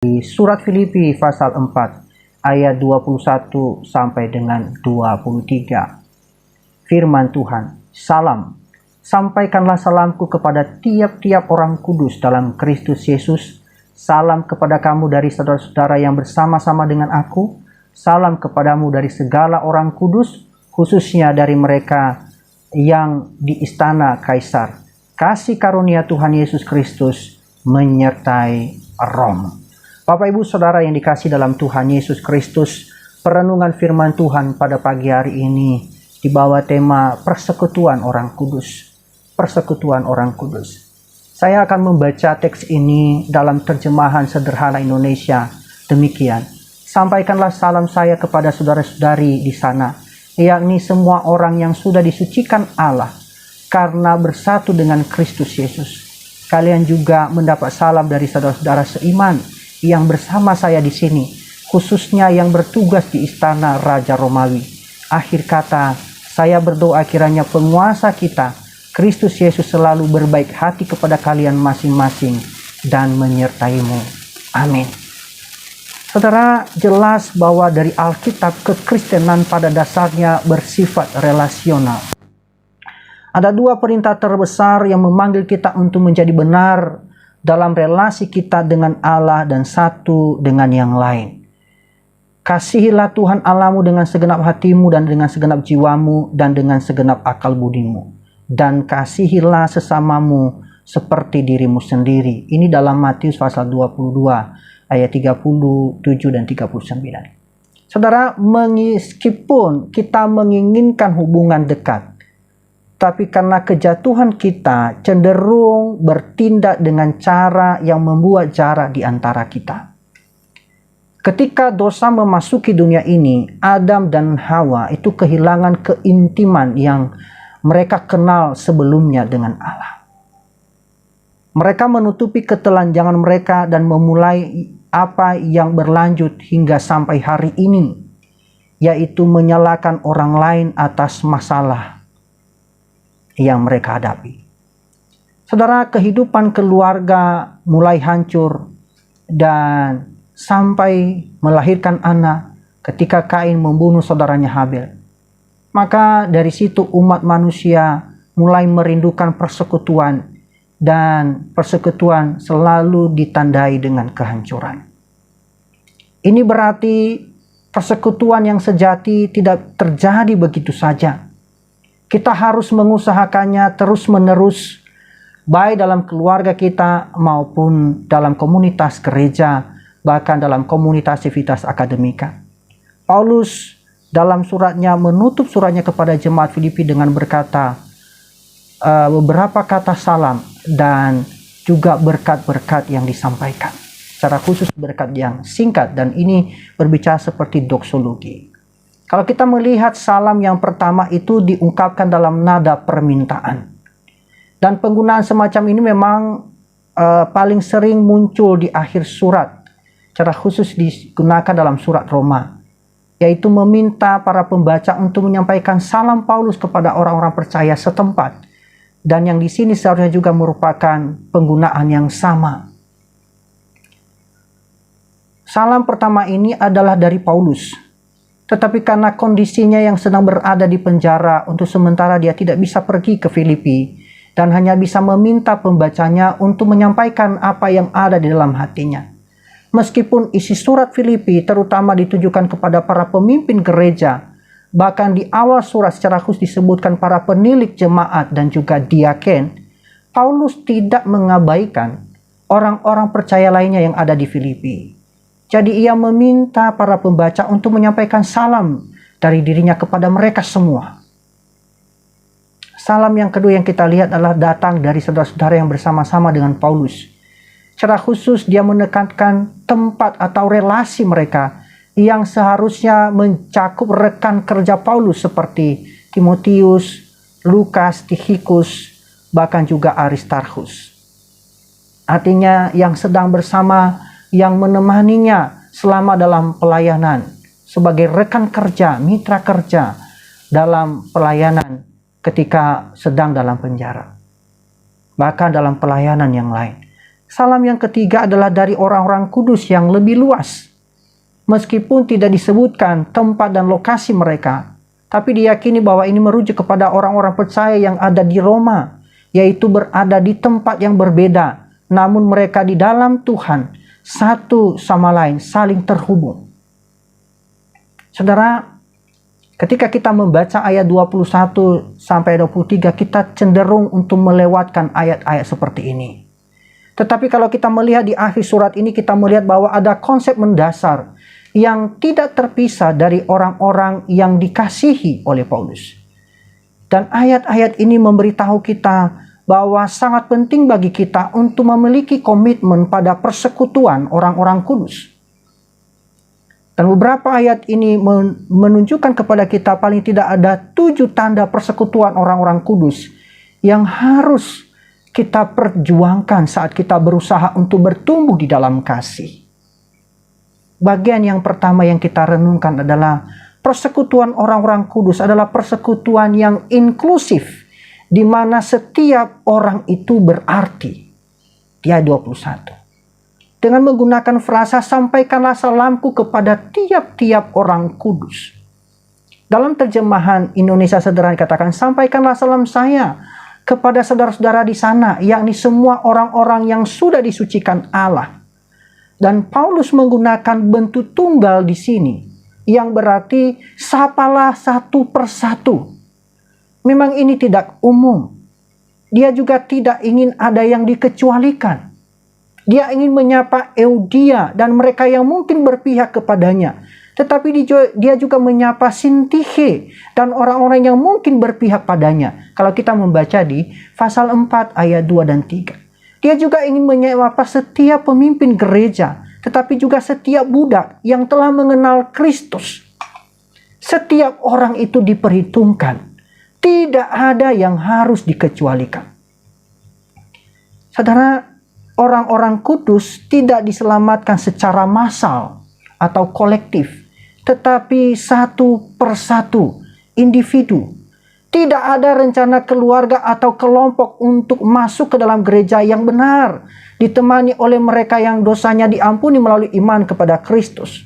Di surat Filipi pasal 4 ayat 21 sampai dengan 23. Firman Tuhan, salam. Sampaikanlah salamku kepada tiap-tiap orang kudus dalam Kristus Yesus. Salam kepada kamu dari saudara-saudara yang bersama-sama dengan aku. Salam kepadamu dari segala orang kudus, khususnya dari mereka yang di istana Kaisar. Kasih karunia Tuhan Yesus Kristus menyertai Rom. Bapak Ibu Saudara yang dikasih dalam Tuhan Yesus Kristus, perenungan firman Tuhan pada pagi hari ini dibawa tema persekutuan orang kudus. Persekutuan orang kudus. Saya akan membaca teks ini dalam terjemahan sederhana Indonesia. Demikian, sampaikanlah salam saya kepada saudara-saudari di sana, yakni semua orang yang sudah disucikan Allah karena bersatu dengan Kristus Yesus. Kalian juga mendapat salam dari saudara-saudara seiman yang bersama saya di sini, khususnya yang bertugas di istana Raja Romawi. Akhir kata, saya berdoa kiranya penguasa kita, Kristus Yesus, selalu berbaik hati kepada kalian masing-masing dan menyertaimu. Amin. Saudara, jelas bahwa dari Alkitab kekristenan pada dasarnya bersifat relasional. Ada dua perintah terbesar yang memanggil kita untuk menjadi benar dalam relasi kita dengan Allah dan satu dengan yang lain. Kasihilah Tuhan Allahmu dengan segenap hatimu dan dengan segenap jiwamu dan dengan segenap akal budimu. Dan kasihilah sesamamu seperti dirimu sendiri. Ini dalam Matius pasal 22 ayat 37 dan 39. Saudara, meskipun kita menginginkan hubungan dekat, tapi karena kejatuhan kita cenderung bertindak dengan cara yang membuat jarak di antara kita. Ketika dosa memasuki dunia ini, Adam dan Hawa itu kehilangan keintiman yang mereka kenal sebelumnya dengan Allah. Mereka menutupi ketelanjangan mereka dan memulai apa yang berlanjut hingga sampai hari ini, yaitu menyalahkan orang lain atas masalah yang mereka hadapi. Saudara, kehidupan keluarga mulai hancur dan sampai melahirkan anak ketika Kain membunuh saudaranya Habil. Maka dari situ umat manusia mulai merindukan persekutuan, dan persekutuan selalu ditandai dengan kehancuran. Ini berarti persekutuan yang sejati tidak terjadi begitu saja. Kita harus mengusahakannya terus-menerus, baik dalam keluarga kita maupun dalam komunitas gereja, bahkan dalam komunitas aktivitas akademika. Paulus dalam suratnya menutup suratnya kepada jemaat Filipi dengan berkata beberapa kata salam dan juga berkat-berkat yang disampaikan. Secara khusus berkat yang singkat, dan ini berbicara seperti doksologi. Kalau kita melihat salam yang pertama itu diungkapkan dalam nada permintaan. Dan penggunaan semacam ini memang paling sering muncul di akhir surat. Secara khusus digunakan dalam surat Roma. Yaitu meminta para pembaca untuk menyampaikan salam Paulus kepada orang-orang percaya setempat. Dan yang di sini seharusnya juga merupakan penggunaan yang sama. Salam pertama ini adalah dari Paulus. Tetapi karena kondisinya yang sedang berada di penjara, untuk sementara dia tidak bisa pergi ke Filipi dan hanya bisa meminta pembacanya untuk menyampaikan apa yang ada di dalam hatinya. Meskipun isi surat Filipi terutama ditujukan kepada para pemimpin gereja, bahkan di awal surat secara khusus disebutkan para penilik jemaat dan juga diaken, Paulus tidak mengabaikan orang-orang percaya lainnya yang ada di Filipi. Jadi ia meminta para pembaca untuk menyampaikan salam dari dirinya kepada mereka semua. Salam yang kedua yang kita lihat adalah datang dari saudara-saudara yang bersama-sama dengan Paulus. Secara khusus dia menekankan tempat atau relasi mereka yang seharusnya mencakup rekan kerja Paulus seperti Timotius, Lukas, Tikhikus, bahkan juga Aristarchus. Artinya yang sedang bersama, yang menemaninya selama dalam pelayanan sebagai rekan kerja, mitra kerja dalam pelayanan ketika sedang dalam penjara. Bahkan dalam pelayanan yang lain. Salam yang ketiga adalah dari orang-orang kudus yang lebih luas. Meskipun tidak disebutkan tempat dan lokasi mereka, tapi diyakini bahwa ini merujuk kepada orang-orang percaya yang ada di Roma, yaitu berada di tempat yang berbeda, namun mereka di dalam Tuhan, satu sama lain saling terhubung. Saudara, ketika kita membaca ayat 21 sampai 23, kita cenderung untuk melewatkan ayat-ayat seperti ini. Tetapi kalau kita melihat di akhir surat ini, kita melihat bahwa ada konsep mendasar yang tidak terpisah dari orang-orang yang dikasihi oleh Paulus. Dan ayat-ayat ini memberitahu kita bahwa sangat penting bagi kita untuk memiliki komitmen pada persekutuan orang-orang kudus. Dan beberapa ayat ini menunjukkan kepada kita paling tidak ada 7 tanda persekutuan orang-orang kudus yang harus kita perjuangkan saat kita berusaha untuk bertumbuh di dalam kasih. Bagian yang pertama yang kita renungkan adalah persekutuan orang-orang kudus adalah persekutuan yang inklusif, di mana setiap orang itu berarti. Di ayat 21. Dengan menggunakan frasa, sampaikanlah salamku kepada tiap-tiap orang kudus. Dalam terjemahan Indonesia Sederhana dikatakan, sampaikanlah salam saya kepada saudara-saudara di sana, yakni semua orang-orang yang sudah disucikan Allah. Dan Paulus menggunakan bentuk tunggal di sini, yang berarti sapalah satu persatu. Memang ini tidak umum. Dia juga tidak ingin ada yang dikecualikan. Dia ingin menyapa Eudia dan mereka yang mungkin berpihak kepadanya. Tetapi dia juga menyapa Sintihe dan orang-orang yang mungkin berpihak padanya. Kalau kita membaca di pasal 4 ayat 2 dan 3. Dia juga ingin menyapa setiap pemimpin gereja, tetapi juga setiap budak yang telah mengenal Kristus. Setiap orang itu diperhitungkan. Tidak ada yang harus dikecualikan. Saudara, orang-orang kudus tidak diselamatkan secara massal atau kolektif, tetapi satu persatu individu. Tidak ada rencana keluarga atau kelompok untuk masuk ke dalam gereja yang benar, ditemani oleh mereka yang dosanya diampuni melalui iman kepada Kristus.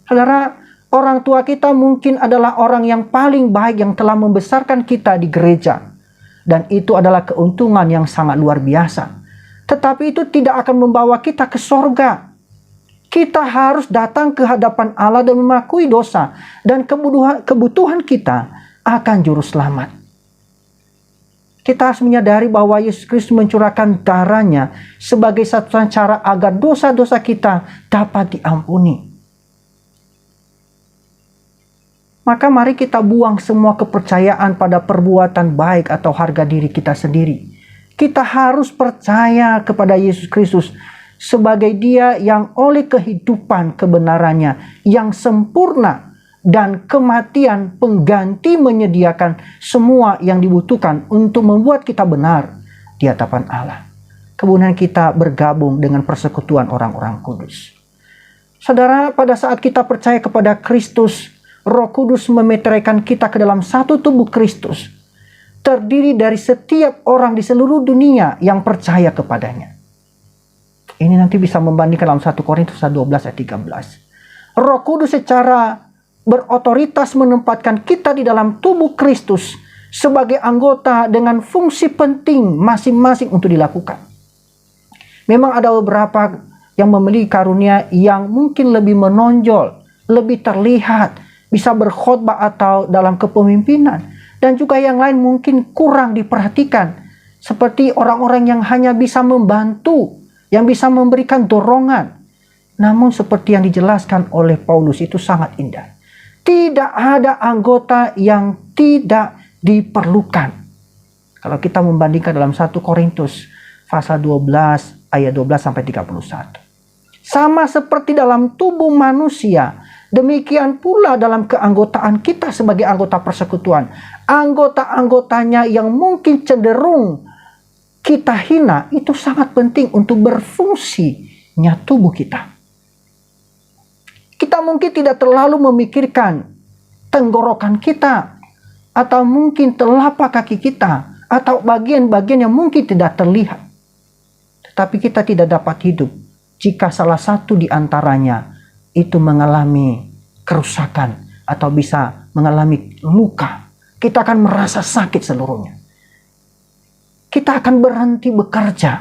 Saudara, orang tua kita mungkin adalah orang yang paling baik yang telah membesarkan kita di gereja. Dan itu adalah keuntungan yang sangat luar biasa. Tetapi itu tidak akan membawa kita ke sorga. Kita harus datang ke hadapan Allah dan mengakui dosa. Dan kebutuhan kita akan juru selamat. Kita harus menyadari bahwa Yesus Kristus mencurahkan darahnya sebagai satu cara agar dosa-dosa kita dapat diampuni. Maka mari kita buang semua kepercayaan pada perbuatan baik atau harga diri kita sendiri. Kita harus percaya kepada Yesus Kristus sebagai Dia yang oleh kehidupan kebenarannya yang sempurna dan kematian pengganti menyediakan semua yang dibutuhkan untuk membuat kita benar di hadapan Allah. Kemudian kita bergabung dengan persekutuan orang-orang kudus. Saudara, pada saat kita percaya kepada Kristus, Roh Kudus memeteraikan kita ke dalam satu tubuh Kristus, terdiri dari setiap orang di seluruh dunia yang percaya kepadanya. Ini nanti bisa membandingkan dalam 1 Korintus 12 ayat 13. Roh Kudus secara berotoritas menempatkan kita di dalam tubuh Kristus sebagai anggota dengan fungsi penting masing-masing untuk dilakukan. Memang ada beberapa yang memiliki karunia yang mungkin lebih menonjol, lebih terlihat, bisa berkhotbah atau dalam kepemimpinan. Dan juga yang lain mungkin kurang diperhatikan. Seperti orang-orang yang hanya bisa membantu, yang bisa memberikan dorongan. Namun seperti yang dijelaskan oleh Paulus itu sangat indah. Tidak ada anggota yang tidak diperlukan. Kalau kita membandingkan dalam 1 Korintus pasal 12 ayat 12 sampai 31. Sama seperti dalam tubuh manusia, demikian pula dalam keanggotaan kita sebagai anggota persekutuan. Anggota-anggotanya yang mungkin cenderung kita hina, itu sangat penting untuk berfungsinya tubuh kita. Kita mungkin tidak terlalu memikirkan tenggorokan kita, atau mungkin telapak kaki kita, atau bagian-bagian yang mungkin tidak terlihat. Tapi kita tidak dapat hidup jika salah satu di antaranya itu mengalami kerusakan atau bisa mengalami luka. Kita akan merasa sakit seluruhnya. Kita akan berhenti bekerja.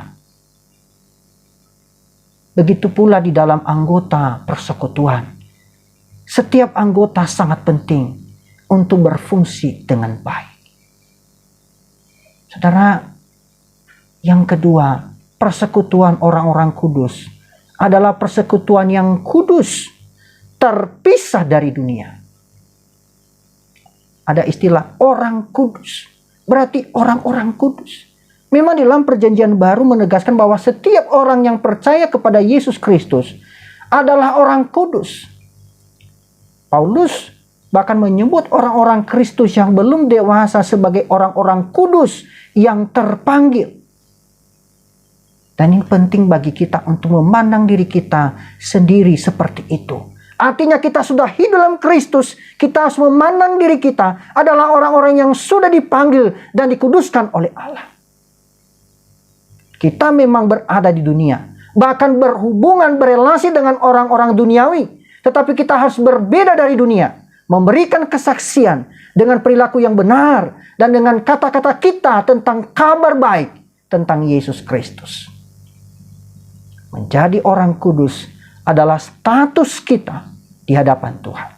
Begitu pula di dalam anggota persekutuan. Setiap anggota sangat penting untuk berfungsi dengan baik. Saudara, yang kedua, persekutuan orang-orang kudus adalah persekutuan yang kudus, terpisah dari dunia. Ada istilah orang kudus, berarti orang-orang kudus. Memang dalam perjanjian baru menegaskan bahwa setiap orang yang percaya kepada Yesus Kristus adalah orang kudus. Paulus bahkan menyebut orang-orang Kristus yang belum dewasa sebagai orang-orang kudus yang terpanggil. Dan ini penting bagi kita untuk memandang diri kita sendiri seperti itu. Artinya kita sudah hidup dalam Kristus, kita harus memandang diri kita adalah orang-orang yang sudah dipanggil dan dikuduskan oleh Allah. Kita memang berada di dunia, bahkan berhubungan, berelasi dengan orang-orang duniawi. Tetapi kita harus berbeda dari dunia, memberikan kesaksian dengan perilaku yang benar dan dengan kata-kata kita tentang kabar baik tentang Yesus Kristus. Menjadi orang kudus adalah status kita di hadapan Tuhan.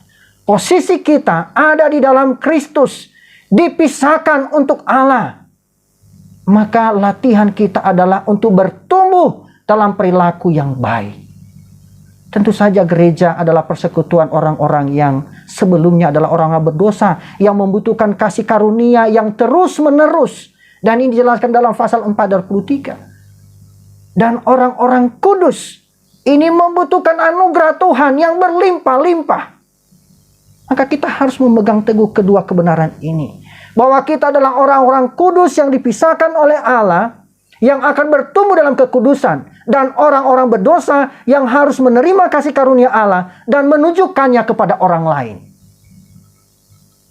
Posisi kita ada di dalam Kristus, dipisahkan untuk Allah. Maka latihan kita adalah untuk bertumbuh dalam perilaku yang baik. Tentu saja gereja adalah persekutuan orang-orang yang sebelumnya adalah orang-orang berdosa, yang membutuhkan kasih karunia yang terus-menerus. Dan ini dijelaskan dalam pasal 4:23. Dan orang-orang kudus ini membutuhkan anugerah Tuhan yang berlimpah-limpah. Maka kita harus memegang teguh kedua kebenaran ini. Bahwa kita adalah orang-orang kudus yang dipisahkan oleh Allah, yang akan bertumbuh dalam kekudusan. Dan orang-orang berdosa yang harus menerima kasih karunia Allah dan menunjukkannya kepada orang lain.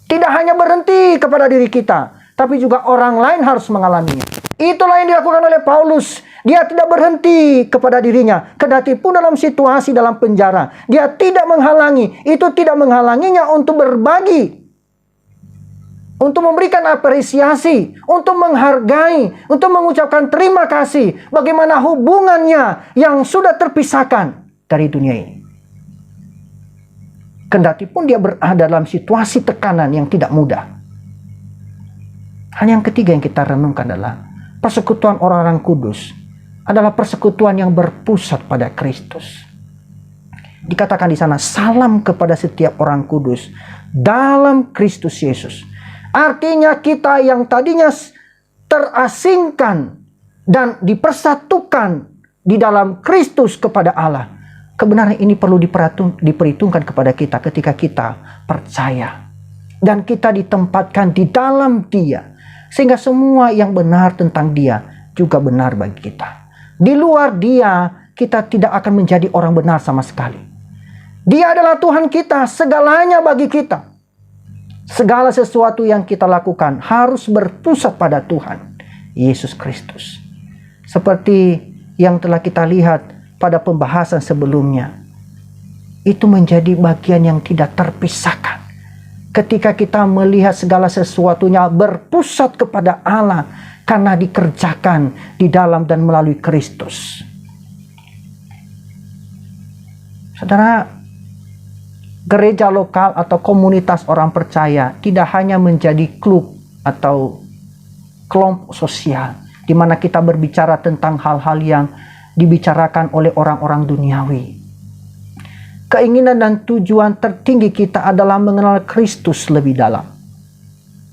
Tidak hanya berhenti kepada diri kita, tapi juga orang lain harus mengalaminya. Itulah yang dilakukan oleh Paulus. Dia tidak berhenti kepada dirinya. Kendati pun dalam situasi dalam penjara, dia tidak menghalangi. Itu tidak menghalanginya untuk berbagi, untuk memberikan apresiasi, untuk menghargai, untuk mengucapkan terima kasih. Bagaimana hubungannya yang sudah terpisahkan dari dunia ini. Kendati pun dia berada dalam situasi tekanan yang tidak mudah. Hal yang ketiga yang kita renungkan adalah persekutuan orang-orang kudus adalah persekutuan yang berpusat pada Kristus. Dikatakan di sana, salam kepada setiap orang kudus dalam Kristus Yesus. Artinya kita yang tadinya terasingkan dan dipersatukan di dalam Kristus kepada Allah. Kebenaran ini perlu diperhitungkan kepada kita ketika kita percaya. Dan kita ditempatkan di dalam Dia. Sehingga semua yang benar tentang Dia juga benar bagi kita. Di luar Dia, kita tidak akan menjadi orang benar sama sekali. Dia adalah Tuhan kita, segalanya bagi kita. Segala sesuatu yang kita lakukan harus berpusat pada Tuhan Yesus Kristus. Seperti yang telah kita lihat pada pembahasan sebelumnya. Itu menjadi bagian yang tidak terpisahkan. Ketika kita melihat segala sesuatunya berpusat kepada Allah karena dikerjakan di dalam dan melalui Kristus. Saudara, gereja lokal atau komunitas orang percaya tidak hanya menjadi klub atau kelompok sosial di mana kita berbicara tentang hal-hal yang dibicarakan oleh orang-orang duniawi. Keinginan dan tujuan tertinggi kita adalah mengenal Kristus lebih dalam.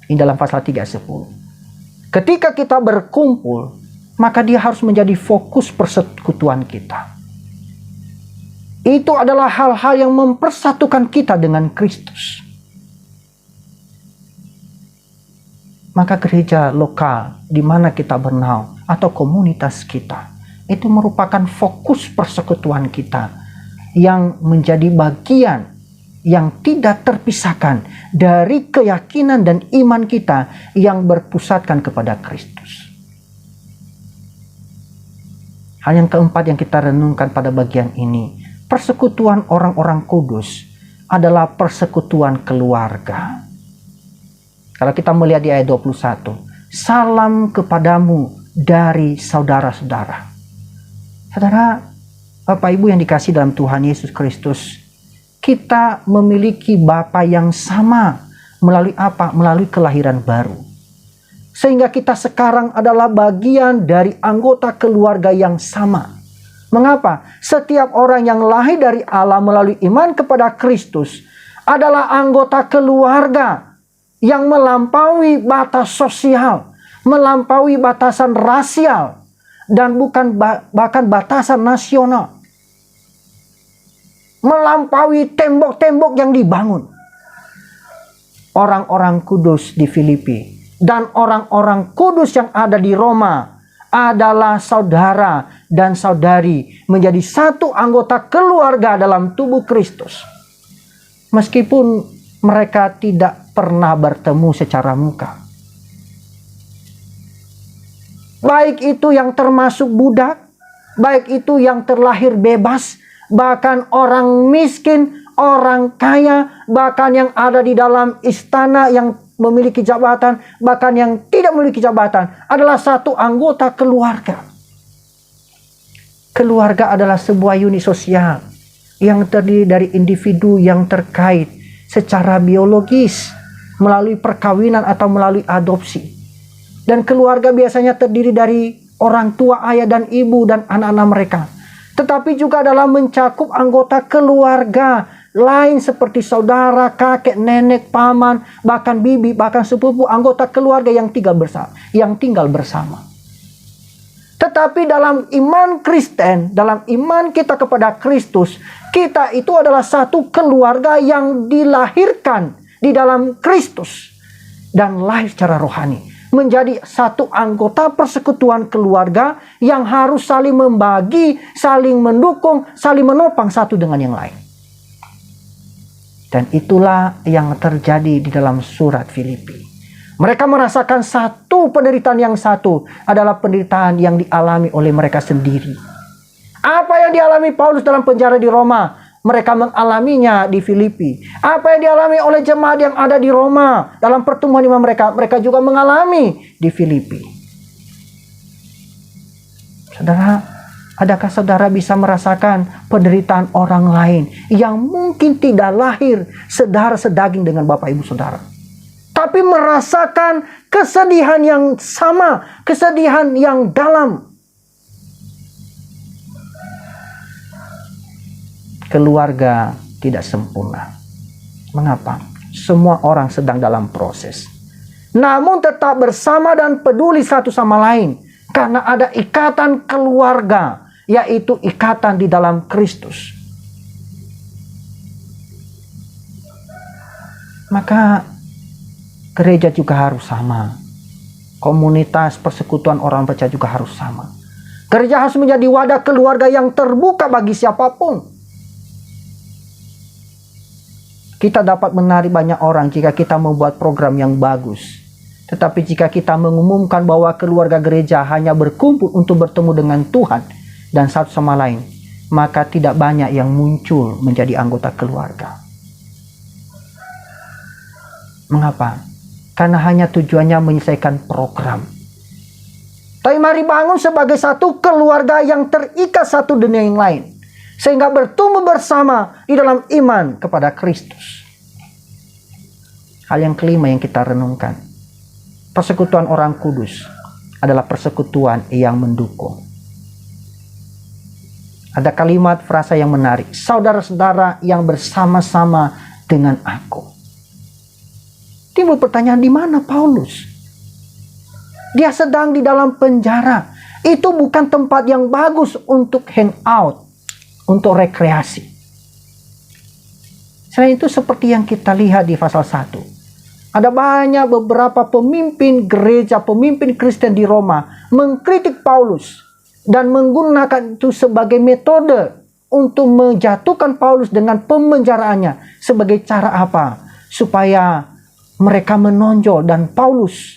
Ini dalam pasal 3:10. Ketika kita berkumpul, maka dia harus menjadi fokus persekutuan kita. Itu adalah hal-hal yang mempersatukan kita dengan Kristus. Maka gereja lokal di mana kita bernaung atau komunitas kita, itu merupakan fokus persekutuan kita yang menjadi bagian yang tidak terpisahkan dari keyakinan dan iman kita yang berpusatkan kepada Kristus. Hal yang keempat yang kita renungkan pada bagian ini, persekutuan orang-orang kudus adalah persekutuan keluarga. Kalau kita melihat di ayat 21, salam kepadamu dari saudara-saudara. Saudara, Bapak Ibu yang dikasihi dalam Tuhan Yesus Kristus, kita memiliki Bapa yang sama melalui apa? Melalui kelahiran baru. Sehingga kita sekarang adalah bagian dari anggota keluarga yang sama. Mengapa? Setiap orang yang lahir dari Allah melalui iman kepada Kristus adalah anggota keluarga yang melampaui batas sosial, melampaui batasan rasial, dan bukan bahkan batasan nasional. Melampaui tembok-tembok yang dibangun. Orang-orang kudus di Filipi dan orang-orang kudus yang ada di Roma adalah saudara dan saudari, menjadi satu anggota keluarga dalam tubuh Kristus. Meskipun mereka tidak pernah bertemu secara muka. Baik itu yang termasuk budak, baik itu yang terlahir bebas, bahkan orang miskin, orang kaya, bahkan yang ada di dalam istana yang memiliki jabatan, bahkan yang tidak memiliki jabatan, adalah satu anggota keluarga. Keluarga adalah sebuah unit sosial yang terdiri dari individu yang terkait secara biologis melalui perkawinan atau melalui adopsi. Dan keluarga biasanya terdiri dari orang tua, ayah dan ibu dan anak-anak mereka. Tetapi juga adalah mencakup anggota keluarga lain seperti saudara, kakek, nenek, paman, bahkan bibi, bahkan sepupu, anggota keluarga yang tinggal bersama. Tetapi dalam iman Kristen, dalam iman kita kepada Kristus, kita itu adalah satu keluarga yang dilahirkan di dalam Kristus dan lahir secara rohani. Menjadi satu anggota persekutuan keluarga yang harus saling membagi, saling mendukung, saling menopang satu dengan yang lain. Dan itulah yang terjadi di dalam surat Filipi. Mereka merasakan satu penderitaan yang satu adalah penderitaan yang dialami oleh mereka sendiri. Apa yang dialami Paulus dalam penjara di Roma, mereka mengalaminya di Filipi. Apa yang dialami oleh jemaat yang ada di Roma dalam pertemuan iman mereka, mereka juga mengalami di Filipi. Saudara, adakah saudara bisa merasakan penderitaan orang lain yang mungkin tidak lahir sedarah sedaging dengan Bapak Ibu Saudara, tapi merasakan kesedihan yang sama, kesedihan yang dalam? Keluarga tidak sempurna. Mengapa? Semua orang sedang dalam proses. Namun tetap bersama dan peduli satu sama lain. Karena ada ikatan keluarga, yaitu ikatan di dalam Kristus. Maka gereja juga harus sama. Komunitas persekutuan orang percaya juga harus sama. Gereja harus menjadi wadah keluarga yang terbuka bagi siapapun. Kita dapat menarik banyak orang jika kita membuat program yang bagus. Tetapi jika kita mengumumkan bahwa keluarga gereja hanya berkumpul untuk bertemu dengan Tuhan dan satu sama lain, maka tidak banyak yang muncul menjadi anggota keluarga. Mengapa? Karena hanya tujuannya menyelesaikan program. Tapi mari bangun sebagai satu keluarga yang terikat satu dengan yang lain, sehingga bertumbuh bersama di dalam iman kepada Kristus. Hal yang kelima yang kita renungkan, persekutuan orang kudus adalah persekutuan yang mendukung. Ada kalimat frasa yang menarik, saudara-saudara yang bersama-sama dengan aku. Timbul pertanyaan, di mana Paulus? Dia sedang di dalam penjara. Itu bukan tempat yang bagus untuk hangout, untuk rekreasi. Selain itu, seperti yang kita lihat di pasal 1, ada banyak beberapa pemimpin gereja, pemimpin Kristen di Roma mengkritik Paulus dan menggunakan itu sebagai metode untuk menjatuhkan Paulus dengan pemenjaraannya. Sebagai cara apa? Supaya mereka menonjol dan Paulus,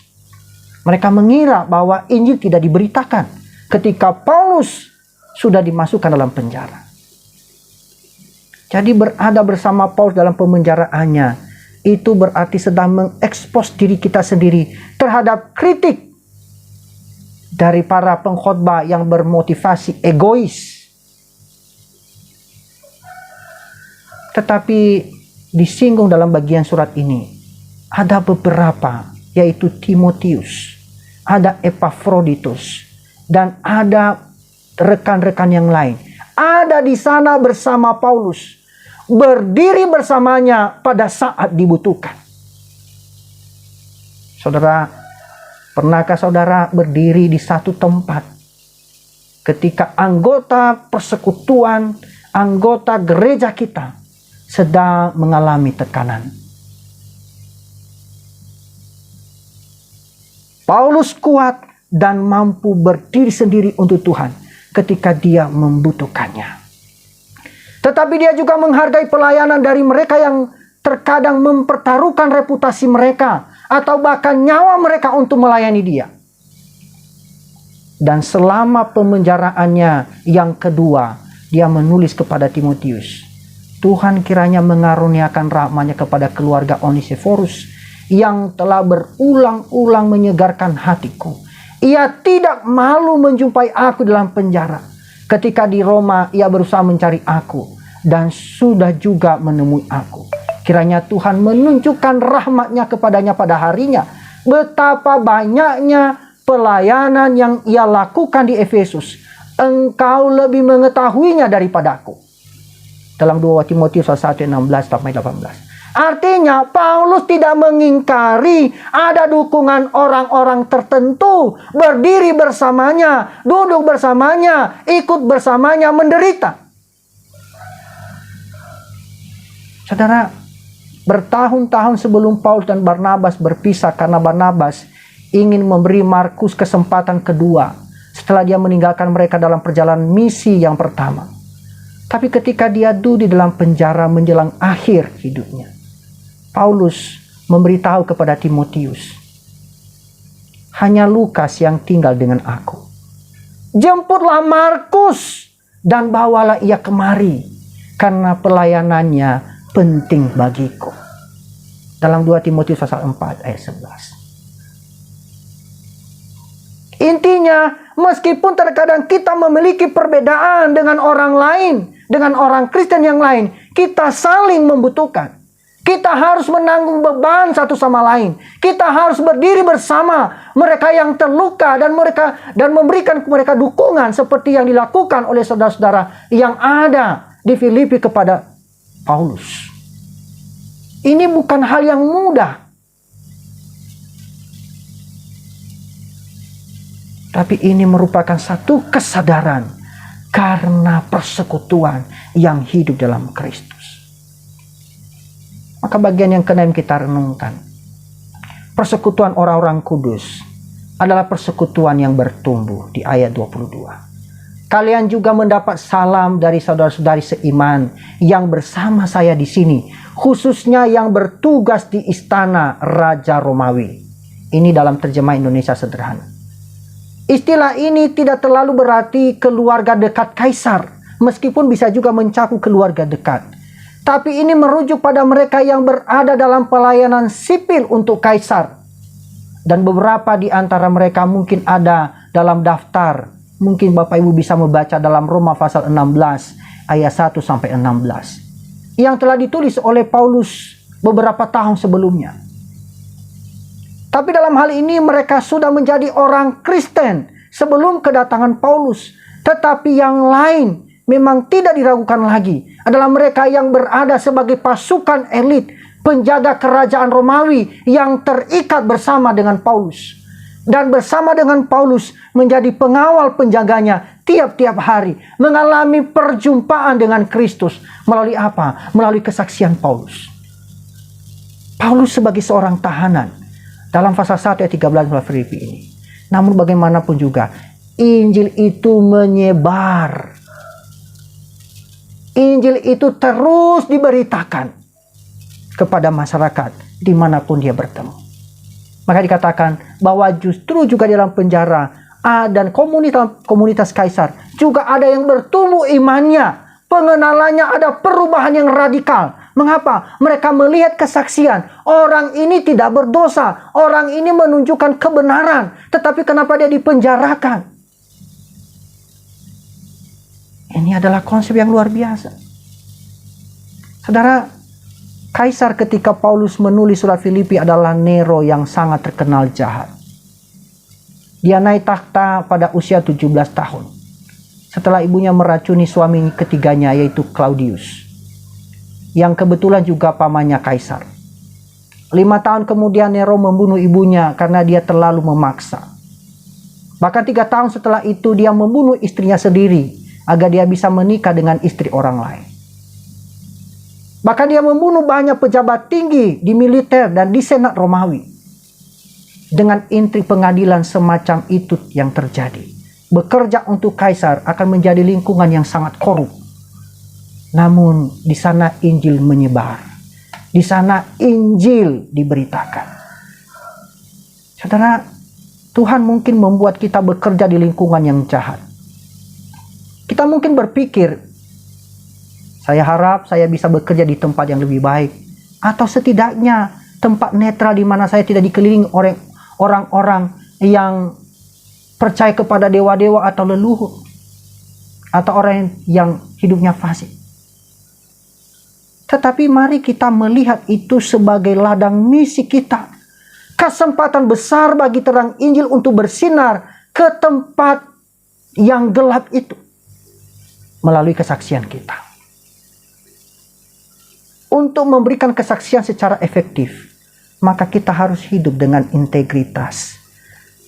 mereka mengira bahwa Injil tidak diberitakan. Ketika Paulus sudah dimasukkan dalam penjara. Jadi berada bersama Paulus dalam pemenjaraannya, itu berarti sedang mengekspos diri kita sendiri terhadap kritik dari para pengkhotbah yang bermotivasi egois. Tetapi disinggung dalam bagian surat ini, ada beberapa, yaitu Timotius, ada Epafroditus, dan ada rekan-rekan yang lain. Ada di sana bersama Paulus, berdiri bersamanya pada saat dibutuhkan. Saudara, pernahkah saudara berdiri di satu tempat ketika anggota persekutuan, anggota gereja kita sedang mengalami tekanan? Paulus kuat dan mampu berdiri sendiri untuk Tuhan ketika dia membutuhkannya. Tetapi dia juga menghargai pelayanan dari mereka yang terkadang mempertaruhkan reputasi mereka atau bahkan nyawa mereka untuk melayani dia. Dan selama pemenjaraannya yang kedua, dia menulis kepada Timotius, Tuhan kiranya mengaruniakan rahmat-Nya kepada keluarga Onesiforus yang telah berulang-ulang menyegarkan hatiku. Ia tidak malu menjumpai aku dalam penjara. Ketika di Roma, ia berusaha mencari aku dan sudah juga menemui aku. Kiranya Tuhan menunjukkan rahmat-Nya kepadanya pada harinya. Betapa banyaknya pelayanan yang ia lakukan di Efesus. Engkau lebih mengetahuinya daripada aku. Dalam 2 Timotius 1:16-18. Artinya Paulus tidak mengingkari ada dukungan orang-orang tertentu, berdiri bersamanya, duduk bersamanya, ikut bersamanya, menderita. Saudara, bertahun-tahun sebelum Paulus dan Barnabas berpisah karena Barnabas ingin memberi Markus kesempatan kedua setelah dia meninggalkan mereka dalam perjalanan misi yang pertama. Tapi ketika dia duduk di dalam penjara menjelang akhir hidupnya, Paulus memberitahu kepada Timotius, hanya Lukas yang tinggal dengan aku. Jemputlah Markus dan bawalah ia kemari, karena pelayanannya penting bagiku. Dalam 2 Timotius pasal 4 ayat 11. Intinya, meskipun terkadang kita memiliki perbedaan dengan orang lain, dengan orang Kristen yang lain, kita saling membutuhkan. Kita harus menanggung beban satu sama lain. Kita harus berdiri bersama mereka yang terluka dan memberikan mereka dukungan seperti yang dilakukan oleh saudara-saudara yang ada di Filipi kepada Paulus. Ini bukan hal yang mudah. Tapi ini merupakan satu kesadaran karena persekutuan yang hidup dalam Kristus. Maka bagian yang keenam kita renungkan. Persekutuan orang-orang kudus adalah persekutuan yang bertumbuh di ayat 22. Kalian juga mendapat salam dari saudara-saudari seiman yang bersama saya di sini, khususnya yang bertugas di istana Raja Romawi. Ini dalam terjemah Indonesia sederhana. Istilah ini tidak terlalu berarti keluarga dekat kaisar, meskipun bisa juga mencakup keluarga dekat. Tapi ini merujuk pada mereka yang berada dalam pelayanan sipil untuk kaisar. Dan beberapa di antara mereka mungkin ada dalam daftar. Mungkin Bapak Ibu bisa membaca dalam Roma pasal 16 ayat 1-16. Yang telah ditulis oleh Paulus beberapa tahun sebelumnya. Tapi dalam hal ini mereka sudah menjadi orang Kristen sebelum kedatangan Paulus. Tetapi yang lain memang tidak diragukan lagi adalah mereka yang berada sebagai pasukan elit penjaga kerajaan Romawi yang terikat bersama dengan Paulus. Dan bersama dengan Paulus menjadi pengawal penjaganya tiap-tiap hari. Mengalami perjumpaan dengan Kristus. Melalui apa? Melalui kesaksian Paulus. Paulus sebagai seorang tahanan. Dalam pasal 1 ayat 13 Filipi ini. Namun bagaimanapun juga, Injil itu menyebar. Injil itu terus diberitakan kepada masyarakat dimanapun dia bertemu. Maka dikatakan bahwa justru juga dalam penjara dan komunitas Kaisar juga ada yang bertumbuh imannya. Pengenalannya ada perubahan yang radikal. Mengapa? Mereka melihat kesaksian. Orang ini tidak berdosa. Orang ini menunjukkan kebenaran. Tetapi kenapa dia dipenjarakan? Ini adalah konsep yang luar biasa. Saudara, Kaisar ketika Paulus menulis surat Filipi adalah Nero yang sangat terkenal jahat. Dia naik takhta pada usia 17 tahun. Setelah ibunya meracuni suami ketiganya, yaitu Claudius, yang kebetulan juga pamannya Kaisar. 5 tahun kemudian Nero membunuh ibunya karena dia terlalu memaksa. Bahkan 3 tahun setelah itu dia membunuh istrinya sendiri agar dia bisa menikah dengan istri orang lain. Bahkan dia membunuh banyak pejabat tinggi di militer dan di senat Romawi. Dengan intrik pengadilan semacam itu yang terjadi. Bekerja untuk Kaisar akan menjadi lingkungan yang sangat korup. Namun di sana Injil menyebar. Di sana Injil diberitakan. Saudara, Tuhan mungkin membuat kita bekerja di lingkungan yang jahat. Kita mungkin berpikir, saya harap saya bisa bekerja di tempat yang lebih baik. Atau setidaknya tempat netral di mana saya tidak dikelilingi orang-orang yang percaya kepada dewa-dewa atau leluhur. Atau orang yang hidupnya fasik. Tetapi mari kita melihat itu sebagai ladang misi kita. Kesempatan besar bagi terang Injil untuk bersinar ke tempat yang gelap itu. Melalui kesaksian kita. Untuk memberikan kesaksian secara efektif, maka kita harus hidup dengan integritas.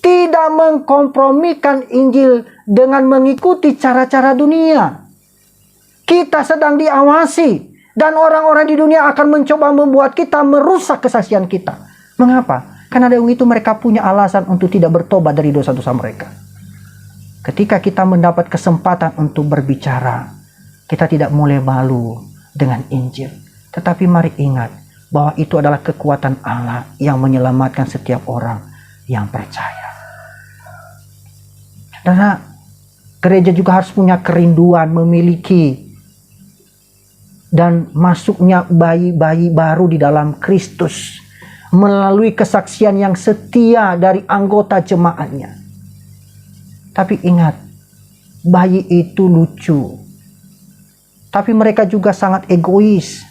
Tidak mengkompromikan Injil dengan mengikuti cara-cara dunia. Kita sedang diawasi. Dan orang-orang di dunia akan mencoba membuat kita merusak kesaksian kita. Mengapa? Karena dengan itu mereka punya alasan untuk tidak bertobat dari dosa-dosa mereka. Ketika kita mendapat kesempatan untuk berbicara, kita tidak boleh malu dengan Injil. Tetapi mari ingat bahwa itu adalah kekuatan Allah yang menyelamatkan setiap orang yang percaya. Karena gereja juga harus punya kerinduan memiliki dan masuknya bayi-bayi baru di dalam Kristus melalui kesaksian yang setia dari anggota jemaatnya. Tapi ingat, bayi itu lucu, tapi mereka juga sangat egois.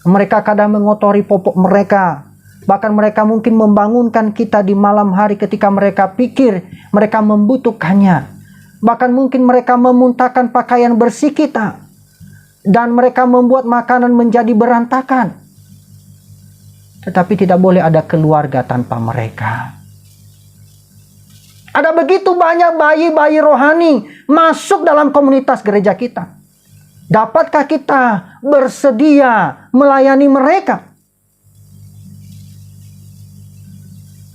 Mereka kadang mengotori popok mereka. Bahkan mereka mungkin membangunkan kita di malam hari ketika mereka pikir mereka membutuhkannya. Bahkan mungkin mereka memuntahkan pakaian bersih kita. Dan mereka membuat makanan menjadi berantakan. Tetapi tidak boleh ada keluarga tanpa mereka. Ada begitu banyak bayi-bayi rohani masuk dalam komunitas gereja kita. Dapatkah kita bersedia melayani mereka?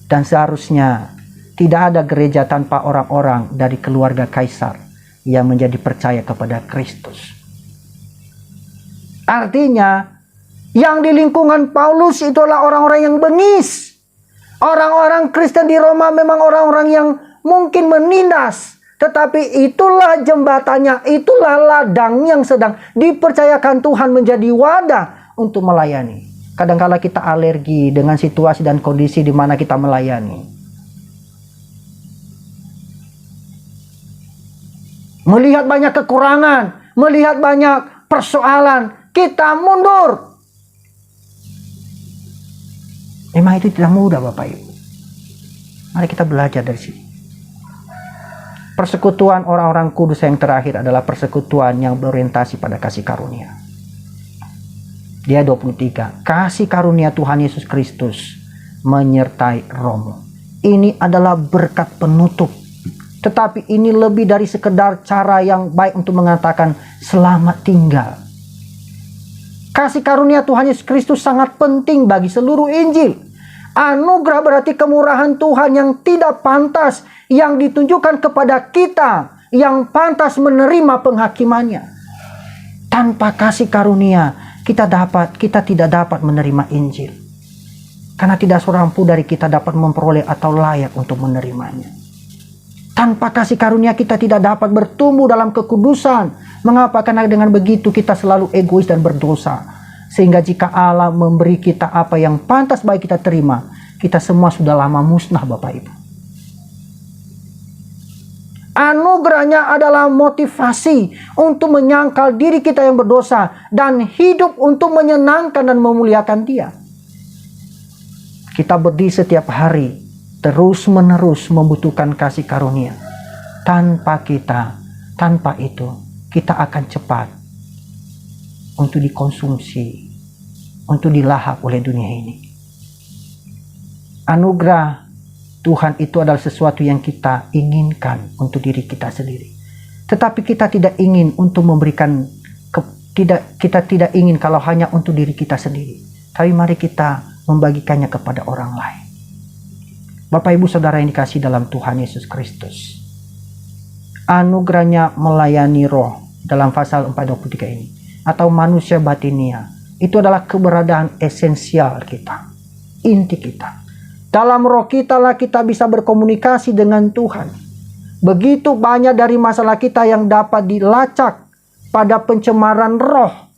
Dan seharusnya tidak ada gereja tanpa orang-orang dari keluarga Kaisar yang menjadi percaya kepada Kristus. Artinya, yang di lingkungan Paulus itu adalah orang-orang yang bengis. Orang-orang Kristen di Roma memang orang-orang yang mungkin menindas. Tetapi itulah jembatannya, itulah ladang yang sedang dipercayakan Tuhan menjadi wadah untuk melayani. Kadang-kala kita alergi dengan situasi dan kondisi di mana kita melayani. Melihat banyak kekurangan, melihat banyak persoalan, kita mundur. Memang itu tidak mudah Bapak Ibu. Mari kita belajar dari sini. Persekutuan orang-orang kudus yang terakhir adalah persekutuan yang berorientasi pada kasih karunia. Dia 23. Kasih karunia Tuhan Yesus Kristus menyertai rohmu. Ini adalah berkat penutup. Tetapi ini lebih dari sekedar cara yang baik untuk mengatakan selamat tinggal. Kasih karunia Tuhan Yesus Kristus sangat penting bagi seluruh Injil. Anugerah berarti kemurahan Tuhan yang tidak pantas, yang ditunjukkan kepada kita, yang pantas menerima penghakimannya. Tanpa kasih karunia, kita tidak dapat menerima Injil. Karena tidak seorang pun dari kita dapat memperoleh atau layak untuk menerimanya. Tanpa kasih karunia kita tidak dapat bertumbuh dalam kekudusan. Mengapa? Karena dengan begitu kita selalu egois dan berdosa. Sehingga jika Allah memberi kita apa yang pantas bagi kita terima, kita semua sudah lama musnah, Bapak Ibu. Anugerahnya adalah motivasi untuk menyangkal diri kita yang berdosa dan hidup untuk menyenangkan dan memuliakan Dia. Kita berdiri setiap hari terus-menerus membutuhkan kasih karunia. Tanpa itu, kita akan cepat untuk dikonsumsi, untuk dilahap oleh dunia ini. Anugerah Tuhan itu adalah sesuatu yang kita inginkan untuk diri kita sendiri. Tetapi kita tidak ingin untuk memberikan, kita tidak ingin kalau hanya untuk diri kita sendiri. Tapi mari kita membagikannya kepada orang lain. Bapak Ibu Saudara yang dikasihi dalam Tuhan Yesus Kristus, anugerahnya melayani roh dalam pasal 4:23 ini, atau manusia batinia, itu adalah keberadaan esensial kita, inti kita. Dalam roh kita lah kita bisa berkomunikasi dengan Tuhan. Begitu banyak dari masalah kita yang dapat dilacak pada pencemaran roh,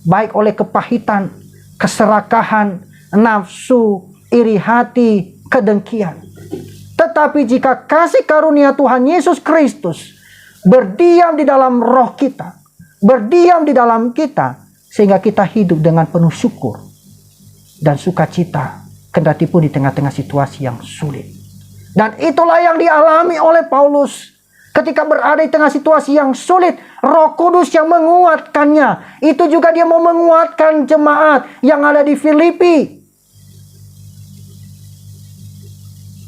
baik oleh kepahitan, keserakahan, nafsu, iri hati, kedengkian. Tetapi jika kasih karunia Tuhan Yesus Kristus berdiam di dalam roh kita, berdiam di dalam kita, sehingga kita hidup dengan penuh syukur dan sukacita, kendati pun di tengah-tengah situasi yang sulit. Dan itulah yang dialami oleh Paulus ketika berada di tengah situasi yang sulit. Roh Kudus yang menguatkannya. Itu juga dia mau menguatkan jemaat yang ada di Filipi.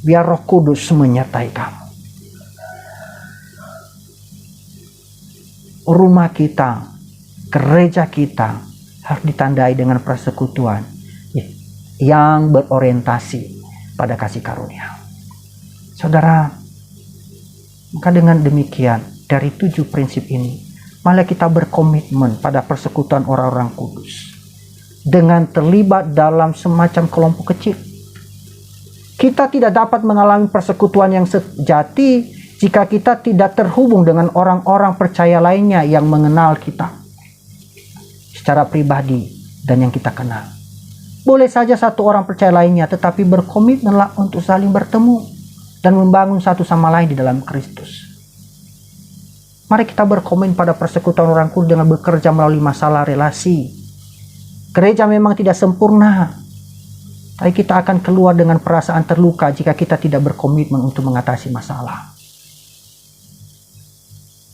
Biar Roh Kudus menyertai kamu. Rumah kita, gereja kita harus ditandai dengan persekutuan yang berorientasi pada kasih karunia. Saudara, maka dengan demikian dari 7 prinsip ini, malah kita berkomitmen pada persekutuan orang-orang kudus dengan terlibat dalam semacam kelompok kecil. Kita tidak dapat mengalami persekutuan yang sejati jika kita tidak terhubung dengan orang-orang percaya lainnya yang mengenal kita secara pribadi dan yang kita kenal. Boleh saja satu orang percaya lainnya, tetapi berkomitmenlah untuk saling bertemu dan membangun satu sama lain di dalam Kristus. Mari kita berkomitmen pada persekutuan orang kudus dengan bekerja melalui masalah relasi. Gereja memang tidak sempurna, tapi kita akan keluar dengan perasaan terluka jika kita tidak berkomitmen untuk mengatasi masalah.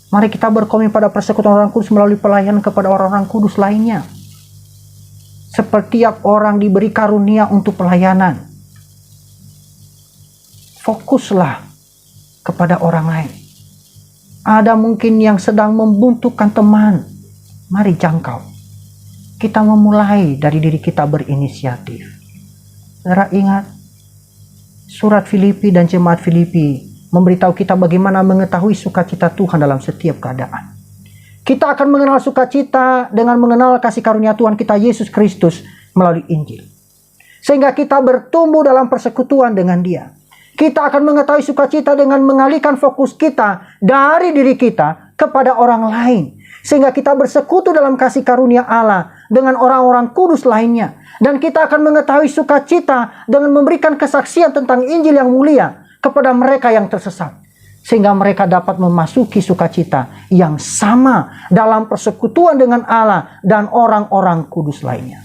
Mari kita berkomitmen pada persekutuan orang kudus melalui pelayanan kepada orang-orang kudus lainnya. Setiap orang diberi karunia untuk pelayanan. Fokuslah kepada orang lain. Ada mungkin yang sedang membutuhkan teman. Mari jangkau. Kita memulai dari diri kita berinisiatif. Saudara ingat, surat Filipi dan jemaat Filipi memberitahu kita bagaimana mengetahui sukacita Tuhan dalam setiap keadaan. Kita akan mengenal sukacita dengan mengenal kasih karunia Tuhan kita Yesus Kristus melalui Injil. Sehingga kita bertumbuh dalam persekutuan dengan Dia. Kita akan mengetahui sukacita dengan mengalihkan fokus kita dari diri kita kepada orang lain. Sehingga kita bersekutu dalam kasih karunia Allah dengan orang-orang kudus lainnya. Dan kita akan mengetahui sukacita dengan memberikan kesaksian tentang Injil yang mulia kepada mereka yang tersesat. Sehingga mereka dapat memasuki sukacita yang sama dalam persekutuan dengan Allah dan orang-orang kudus lainnya.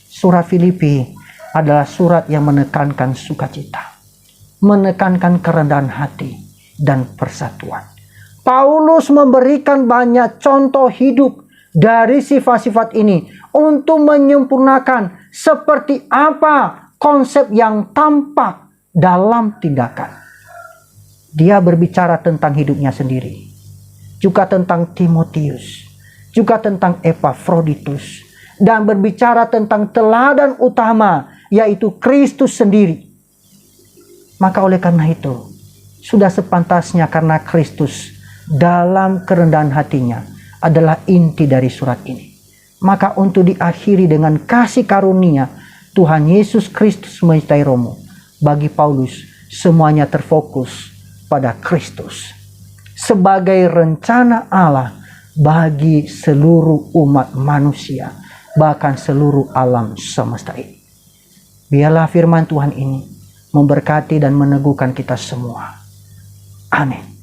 Surat Filipi adalah surat yang menekankan sukacita, menekankan kerendahan hati dan persatuan. Paulus memberikan banyak contoh hidup dari sifat-sifat ini untuk menyempurnakan seperti apa konsep yang tampak dalam tindakan. Dia berbicara tentang hidupnya sendiri, juga tentang Timotius, juga tentang Epafroditus, dan berbicara tentang teladan utama, yaitu Kristus sendiri. Maka oleh karena itu, sudah sepantasnya karena Kristus dalam kerendahan hatinya adalah inti dari surat ini. Maka untuk diakhiri dengan kasih karunia Tuhan Yesus Kristus menyertai Romo, bagi Paulus semuanya terfokus pada Kristus sebagai rencana Allah bagi seluruh umat manusia, bahkan seluruh alam semesta ini. Biarlah firman Tuhan ini memberkati dan meneguhkan kita semua. Amin.